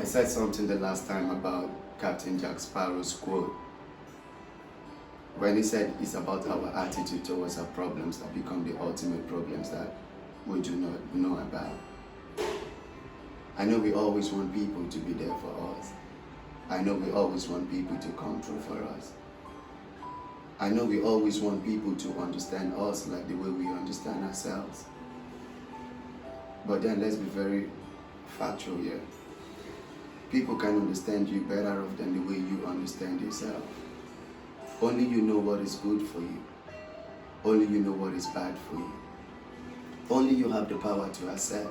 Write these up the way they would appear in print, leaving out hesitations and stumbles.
I said something the last time about Captain Jack Sparrow's quote when he said it's about our attitude towards our problems that become the ultimate problems that we do not know about. I know we always want people to be there for us. I know we always want people to come through for us. I know we always want people to understand us like the way we understand ourselves. But then let's be very factual here. People can understand you better off than the way you understand yourself. Only you know what is good for you. Only you know what is bad for you. Only you have the power to accept.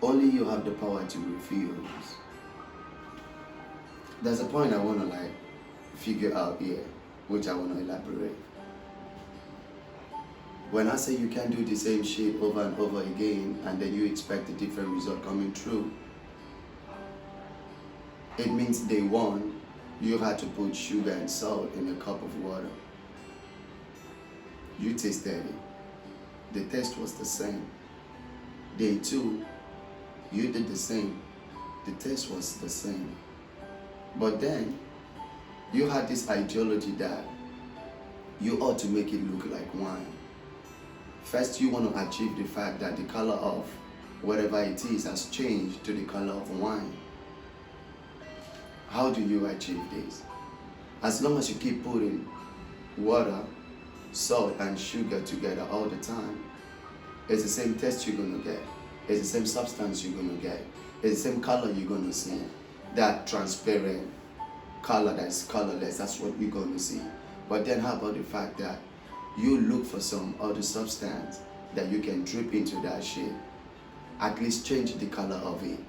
Only you have the power to refuse. There's a point I want to figure out here, which I want to elaborate. When I say you can't do the same shit over and over again and then you expect a different result coming through, it means day one, you had to put sugar and salt in a cup of water. You tasted it. The taste was the same. Day two, you did the same. The taste was the same. But then, you had this ideology that you ought to make it look like wine. First, you want to achieve the fact that the color of whatever it is has changed to the color of wine. How do you achieve this? As long as you keep putting water, salt, and sugar together all the time, it's the same taste you're going to get. It's the same substance you're going to get. It's the same color you're going to see. That transparent color that's colorless, that's what you're going to see. But then how about the fact that you look for some other substance that you can drip into that shit? At least change the color of it.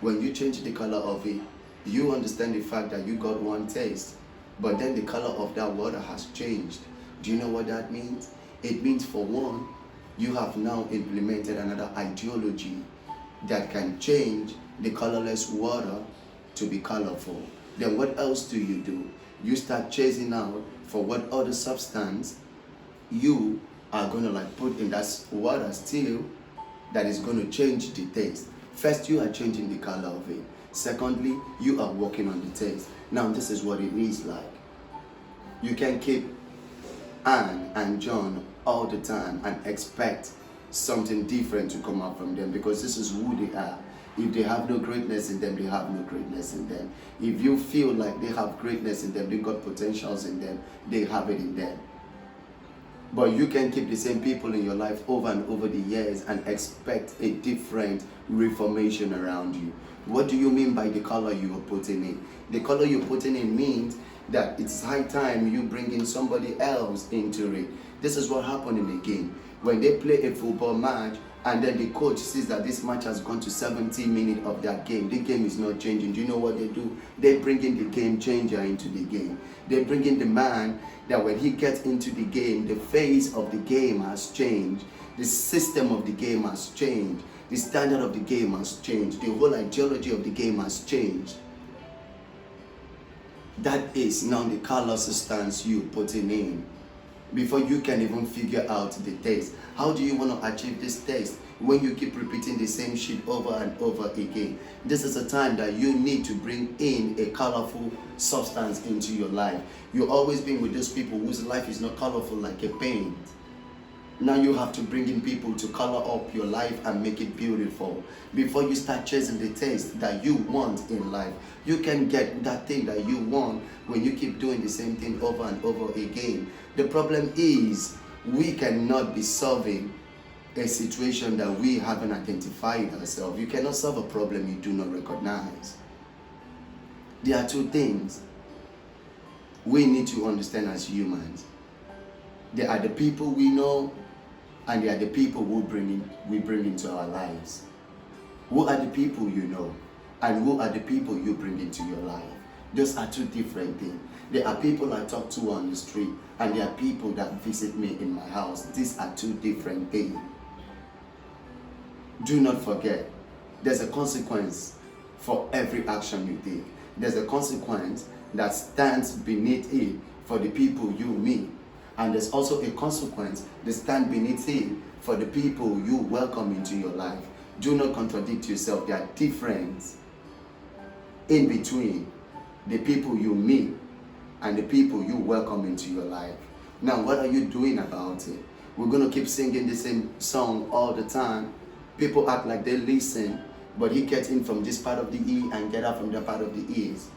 When you change the color of it, you understand the fact that you got one taste, but then the color of that water has changed. Do you know what that means? It means, for one, you have now implemented another ideology that can change the colorless water to be colorful. Then what else do? You start chasing out for what other substance you are going to put in that water still that is going to change the taste. First, you are changing the color of it. Secondly, you are working on the taste. Now, this is what it is like. You can keep Anne and John all the time and expect something different to come out from them, because this is who they are. If they have no greatness in them, they have no greatness in them. If you feel like they have greatness in them, they got potentials in them, they have it in them. But you can keep the same people in your life over and over the years and expect a different reformation around you. What do you mean by the color you are putting in? The color you're putting in means that it's high time you bring in somebody else into it. This is what happened in the game. When they play a football match and then the coach sees that this match has gone to 70 minutes of that game, the game is not changing. Do you know what they do? They bring in the game changer into the game. They bring in the man that when he gets into the game, the face of the game has changed. The system of the game has changed. The standard of the game has changed. The whole ideology of the game has changed. That is now the color substance you putting in. Before you can even figure out the taste. How do you want to achieve this taste when you keep repeating the same shit over and over again? This is a time that you need to bring in a colorful substance into your life. You've always been with those people whose life is not colorful like a paint. Now you have to bring in people to color up your life and make it beautiful. Before you start chasing the taste that you want in life, you can get that thing that you want when you keep doing the same thing over and over again. The problem is we cannot be solving a situation that we haven't identified ourselves. You cannot solve a problem you do not recognize. There are two things we need to understand as humans. There are the people we know, and they are the people we bring into our lives. Who are the people you know? And who are the people you bring into your life? Those are two different things. There are people I talk to on the street, and there are people that visit me in my house. These are two different things. Do not forget, there's a consequence for every action you take. There's a consequence that stands beneath it for the people you meet. And there's also a consequence that stands beneath it for the people you welcome into your life. Do not contradict yourself. They are different. in between the people you meet and the people you welcome into your life. Now, what are you doing about it? We're going to keep singing the same song all the time. People act like they listen, but he gets in from this part of the E and get out from that part of the E's.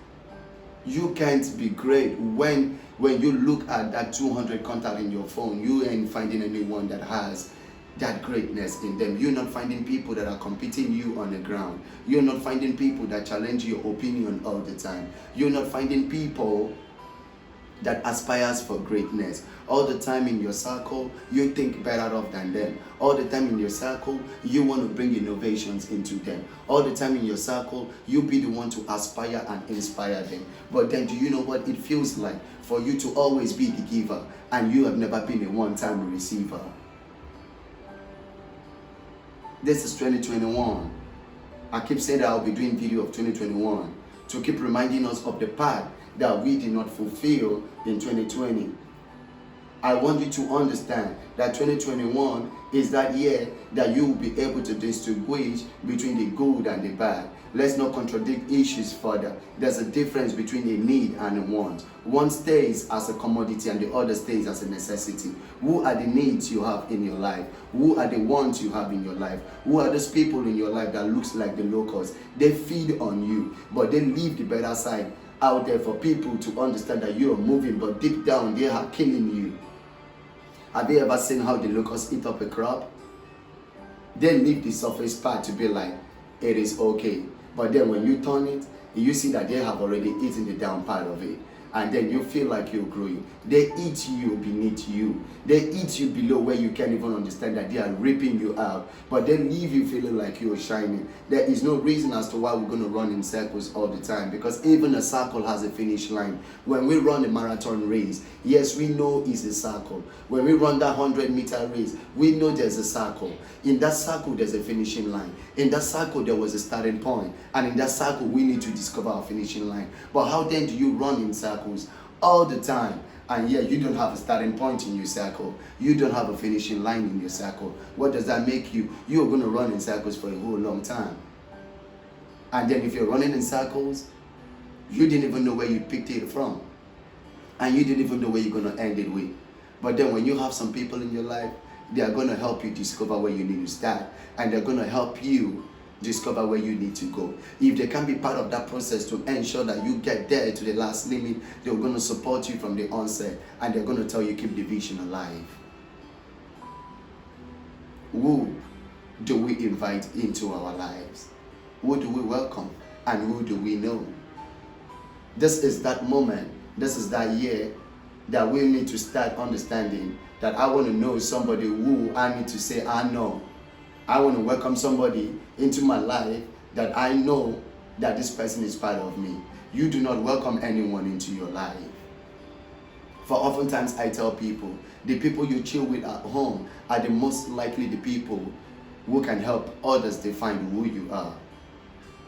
You can't be great when you look at that 200 contact in your phone. You ain't finding anyone that has that greatness in them. You're not finding people that are competing you on the ground. You're not finding people that challenge your opinion all the time. You're not finding people that aspires for greatness. All the time in your circle, you think better off than them. All the time in your circle, you want to bring innovations into them. All the time in your circle, you be the one to aspire and inspire them. But then do you know what it feels like for you to always be the giver and you have never been a one-time receiver? This is 2021. I keep saying that I'll be doing video of 2021 to keep reminding us of the path that we did not fulfill in 2020. I want you to understand that 2021 is that year that you will be able to distinguish between the good and the bad. Let's not contradict issues further. There's a difference between a need and a want. One stays as a commodity and the other stays as a necessity. Who are the needs you have in your life? Who are the wants you have in your life? Who are those people in your life that looks like the locusts? They feed on you, but they leave the better side out there for people to understand that you are moving, but deep down they are killing you. Have you ever seen how the locusts eat up a crop? They leave the surface part to be like, it is okay. But then when you turn it, you see that they have already eaten the down part of it. And then you feel like you're growing. They eat you beneath you. They eat you below where you can't even understand that they are ripping you out. But they leave you feeling like you're shining. There is no reason as to why we're going to run in circles all the time. Because even a circle has a finish line. When we run a marathon race, yes, we know it's a circle. When we run that 100-meter race, we know there's a circle. In that circle, there's a finishing line. In that circle, there was a starting point. And in that circle, we need to discover our finishing line. But how then do you run in circles all the time? And yeah, you don't have a starting point in your circle. You don't have a finishing line in your circle. What does that make you? You're going to run in circles for a whole long time. And then if you're running in circles, you didn't even know where you picked it from. And you didn't even know where you're going to end it with. But then when you have some people in your life, they are going to help you discover where you need to start. And they're going to help you discover where you need to go. If they can be part of that process to ensure that you get there to the last limit, they're going to support you from the onset. And they're going to tell you keep the vision alive. Who do we invite into our lives? Who do we welcome? And who do we know? This is that moment. This is that year that we need to start understanding that I want to know somebody who I need to say I know. I want to welcome somebody into my life that I know that this person is part of me. You do not welcome anyone into your life. For oftentimes I tell people, the people you chill with at home are the most likely the people who can help others define who you are.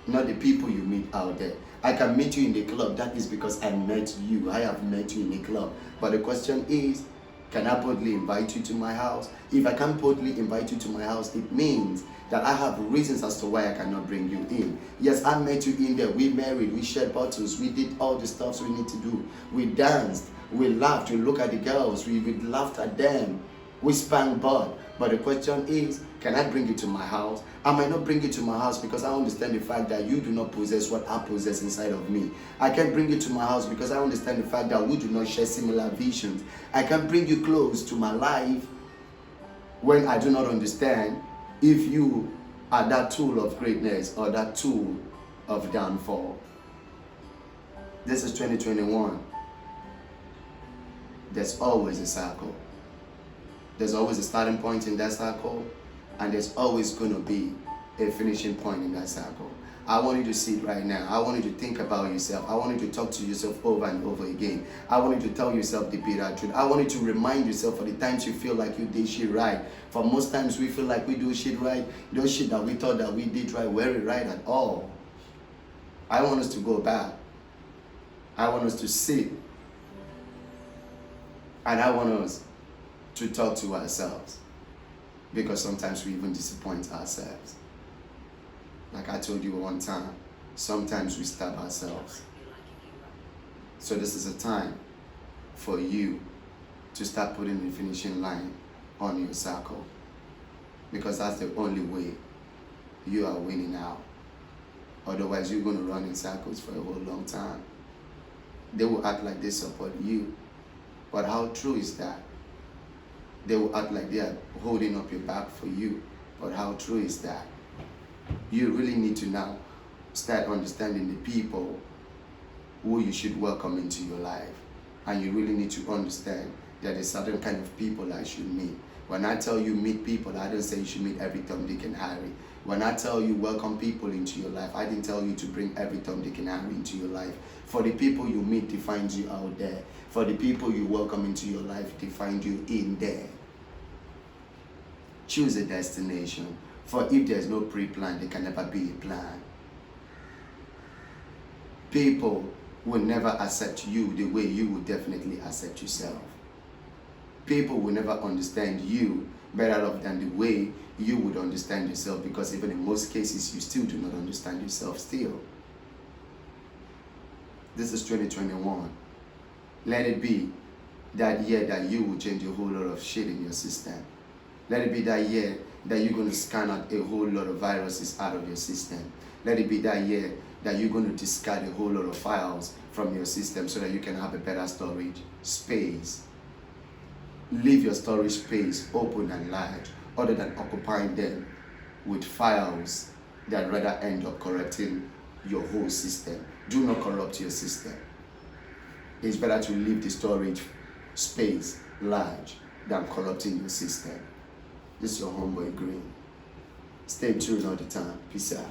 Not the people you meet out there. I can meet you in the club. That is because I met you. I have met you in the club. But the question is, can I boldly invite you to my house? If I can't boldly invite you to my house, it means that I have reasons as to why I cannot bring you in. Yes, I met you in there. We married, we shared bottles, we did all the stuff we need to do. We danced, we laughed, we looked at the girls, we laughed at them. We spanked butt. But the question is, can I bring you to my house? I might not bring you to my house because I understand the fact that you do not possess what I possess inside of me. I can't bring you to my house because I understand the fact that we do not share similar visions. I can bring you close to my life when I do not understand if you are that tool of greatness or that tool of downfall. This is 2021. There's always a circle. There's always a starting point in that circle, and there's always going to be a finishing point in that circle. I want you to see it right now. I want you to think about yourself. I want you to talk to yourself over and over again. I want you to tell yourself the bitter truth. I want you to remind yourself for the times you feel like you did shit right. For most times we feel like we do shit right. Those shit that we thought that we did right weren't right at all. I want us to go back. I want us to sit. And I want us to talk to ourselves, because sometimes we even disappoint ourselves. Like I told you one time, sometimes we stab ourselves. So this is a time for you to start putting the finishing line on your circle, because that's the only way you are winning out. Otherwise, you're going to run in circles for a whole long time. They will act like they support you, but how true is that? They will act like they are holding up your back for you, but how true is that? You really need to now start understanding the people who you should welcome into your life. And you really need to understand that there's certain kind of people I should meet. When I tell you meet people, I don't say you should meet every Tom, Dick, and Harry. When I tell you welcome people into your life, I didn't tell you to bring every Tom, Dick, and Harry into your life. For the people you meet defines you out there. For the people you welcome into your life define you in there. Choose a destination. For if there's no pre-plan, there can never be a plan. People will never accept you the way you will definitely accept yourself. People will never understand you better off than the way you would understand yourself, because even in most cases, you still do not understand yourself still. This is 2021. Let it be that year that you will change a whole lot of shit in your system. Let it be that year that you're going to scan out a whole lot of viruses out of your system. Let it be that year that you're going to discard a whole lot of files from your system so that you can have a better storage space. Leave your storage space open and large, other than occupying them with files that rather end up corrupting your whole system. Do not corrupt your system. It's better to leave the storage space large than corrupting your system. This is your homeboy Green. Stay tuned all the time. Peace out.